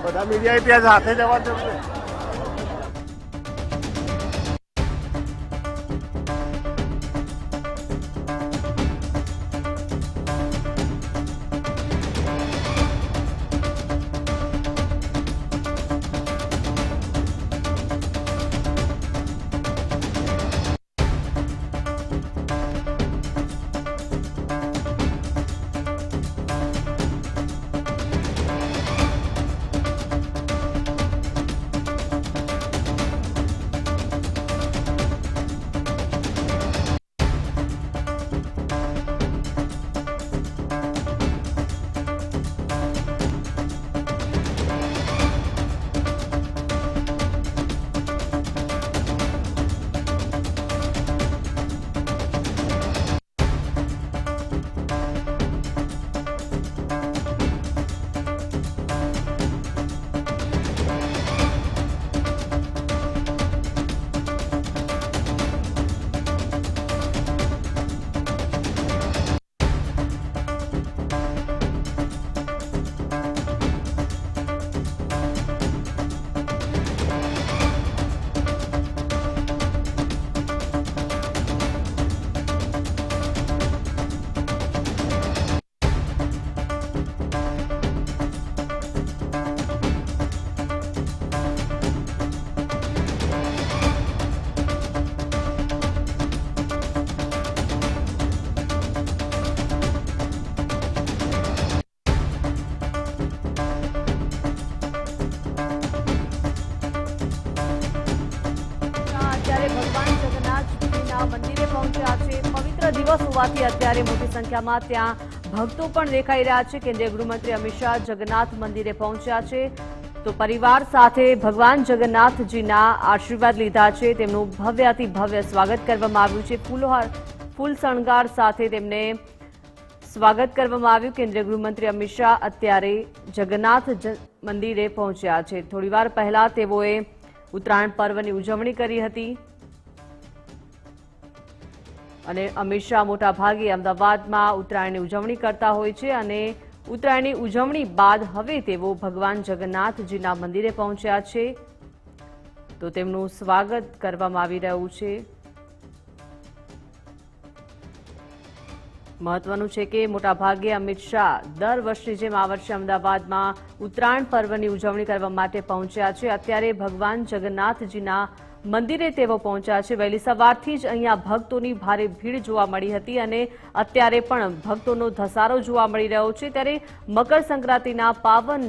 બધા મીડિયા ત્યાં સાથે જવા જવું. મંદિરે પહોંચ્યા છે. પવિત્ર દિવસ હોવાથી અત્યારે મોટી સંખ્યામાં ત્યાં ભક્તો પણ દેખાઈ રહ્યા છે. કેન્દ્રીય ગૃહમંત્રી અમિત શાહ જગન્નાથ મંદિરે પહોંચ્યા છે તો પરિવાર સાથે ભગવાન જગન્નાથજીના આશીર્વાદ લીધા છે. તેમનું ભવ્યાતિ ભવ્ય સ્વાગત કરવામાં આવ્યું છે. ફૂલ શણગાર સાથે તેમને સ્વાગત કરવામાં આવ્યું. કેન્દ્રીય ગૃહમંત્રી અમિત શાહ અત્યારે જગન્નાથ મંદિરે પહોંચ્યા છે. થોડીવાર પહેલા તેઓએ ઉત્તરાયણ પર્વની ઉજવણી કરી હતી અને અમિત શાહ મોટા ભાગે અમદાવાદમાં ઉત્તરાયણની ઉજવણી કરતા હોય છે અને ઉત્તરાયણની ઉજવણી બાદ હવે તેઓ ભગવાન જગન્નાથજીના મંદિરે પહોંચ્યા છે. તો તેમનું સ્વાગત કરવામાં આવી રહ્યું છે। મહત્વનું છે કે મોટાભાગે અમિત શાહ દર વર્ષની જેમ આ વર્ષે અમદાવાદમાં ઉત્તરાયણ પર્વની ઉજવણી કરવા માટે પહોંચ્યા છે। અત્યારે ભગવાન જગન્નાથજીના મંદિરે તેઓ પહોંચ્યા છે। વહેલી સવારથી જ અહીંયા ભક્તોની ભારે ભીડ જોવા મળી હતી અને અત્યારે પણ ભક્તોનો ધસારો જોવા મળી રહ્યો છે। ત્યારે મકર સંક્રાંતિના પાવન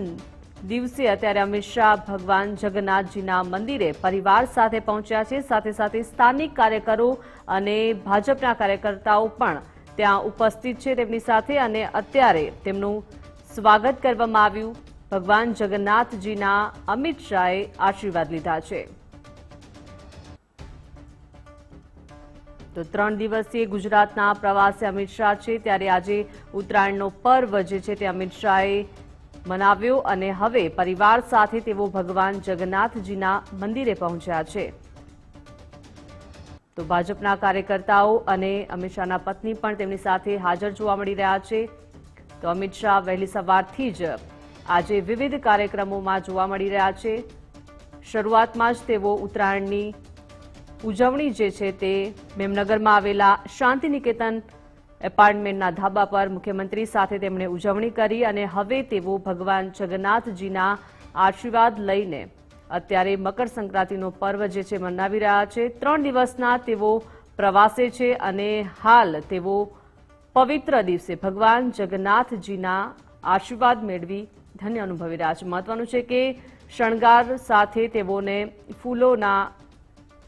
દિવસે અત્યારે અમિત શાહ ભગવાન જગન્નાથજીના મંદિરે પરિવાર સાથે પહોંચ્યા છે। સાથે સાથે સ્થાનિક કાર્યકરો અને ભાજપના કાર્યકર્તાઓ પણ ત્યાં ઉપસ્થિત છે તેમની સાથે અને અત્યારે તેમનું સ્વાગત કરવામાં આવ્યું। ભગવાન જગન્નાથજીના અમિત શાહે આશીર્વાદ લીધા છે। તો 3 દિવસીય ગુજરાતના પ્રવાસે અમિત શાહ છે ત્યારે આજે ઉત્તરાયણનો પર્વ જે છે તે અમિત શાહે મનાવ્યો અને હવે પરિવાર સાથે તેઓ ભગવાન જગન્નાથજીના મંદિરે પહોંચ્યા છે। તો ભાજપના કાર્યકર્તાઓ અને અમિત શાહના પત્ની પણ તેમની સાથે હાજર જોવા મળી રહ્યા છે। તો અમિત શાહ વહેલી સવારથી જ આજે વિવિધ કાર્યક્રમોમાં જોવા મળી રહ્યા છે। શરૂઆતમાં જ તેઓ ઉત્તરાયણની ઉજવણી જે છે તે મેમનગરમાં આવેલા શાંતિનિકેતન એપાર્ટમેન્ટના ધાબા પર મુખ્યમંત્રી સાથે તેમણે ઉજવણી કરી અને હવે તેઓ ભગવાન જગન્નાથજીના આશીર્વાદ લઈને અત્યારે મકર સંક્રાંતિનો પર્વ જે છે મનાવી રહ્યા છે। 3 દિવસના તેઓ પ્રવાસે છે અને હાલ તેઓ પવિત્ર દિવસે ભગવાન જગન્નાથજીના આશીર્વાદ મેળવી ધન્ય અનુભવી રહ્યા છે। મહત્વનું છે કે શણગાર સાથે તેઓને ફૂલોના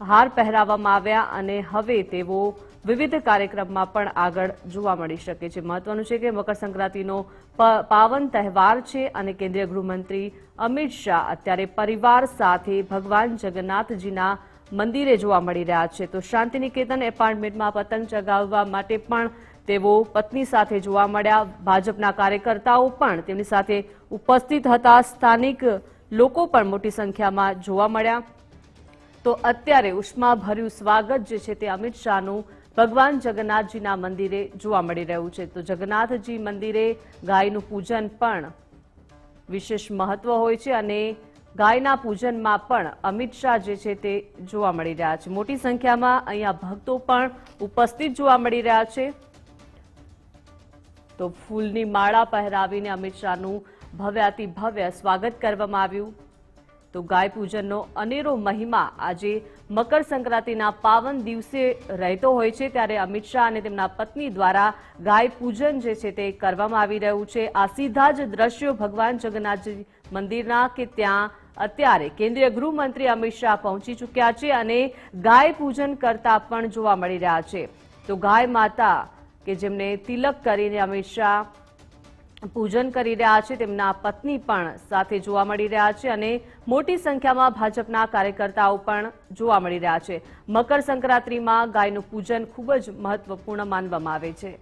હાર પહેરાવવામાં આવ્યા અને હવે તેઓ વિવિધ કાર્યક્રમમાં પણ આગળ જોવા મળી શકે છે। મહત્વનું છે કે મકર સંક્રાંતિનો પાવન તહેવાર છે અને કેન્દ્રીય ગૃહમંત્રી અમિત શાહ અત્યારે પરિવાર સાથે ભગવાન જગન્નાથજીના મંદિરે જોવા મળી રહ્યા છે। તો શાંતિનિકેતન એપાર્ટમેન્ટમાં પતંગ ચગાવવા માટે પણ તેઓ પત્ની સાથે જોવા મળ્યા। ભાજપના કાર્યકર્તાઓ પણ તેમની સાથે ઉપસ્થિત હતા। સ્થાનિક લોકો પણ મોટી સંખ્યામાં જોવા મળ્યા। તો અત્યારે ઉષ્માભર્યું સ્વાગત જે છે તે અમિત શાહનું ભગવાન જગન્નાથજીના મંદિરે જોવા મળી રહ્યું છે। તો જગન્નાથજી મંદિરે ગાયનું પૂજન પણ વિશેષ મહત્વ હોય છે અને ગાયના પૂજનમાં પણ અમિત શાહ જે છે તે જોવા મળી રહ્યા છે। મોટી સંખ્યામાં અહીંયા ભક્તો પણ ઉપસ્થિત જોવા મળી રહ્યા છે। તો ફૂલની માળા પહેરાવીને અમિત શાહનું ભવ્યાતિ ભવ્ય સ્વાગત કરવામાં આવ્યું। તો ગાય પૂજનનો અનેરો મહિમા આજે મકર સંક્રાંતિના પાવન દિવસે રહેતો હોય છે ત્યારે અમિત શાહ અને તેમના પત્ની દ્વારા ગાય પૂજન જે છે તે કરવામાં આવી રહ્યું છે। આ સીધા જ દ્રશ્યો ભગવાન જગન્નાથજી મંદિરના કે ત્યાં અત્યારે કેન્દ્રીય ગૃહમંત્રી અમિત શાહ પહોંચી ચૂક્યા છે અને ગાય પૂજન કરતા પણ જોવા મળી રહ્યા છે। તો ગાય માતા કે જેમને તિલક કરીને અમિત શાહ પૂજન કરી રહ્યા છે તેમના પત્ની પણ સાથે જોવા મળી રહ્યા છે અને મોટી સંખ્યામાં ભાજપના કાર્યકર્તાઓ પણ જોવા મળી રહ્યા છે। મકર સંક્રાંતિમાં ગાયનું પૂજન ખૂબ જ મહત્વપૂર્ણ માનવામાં આવે છે।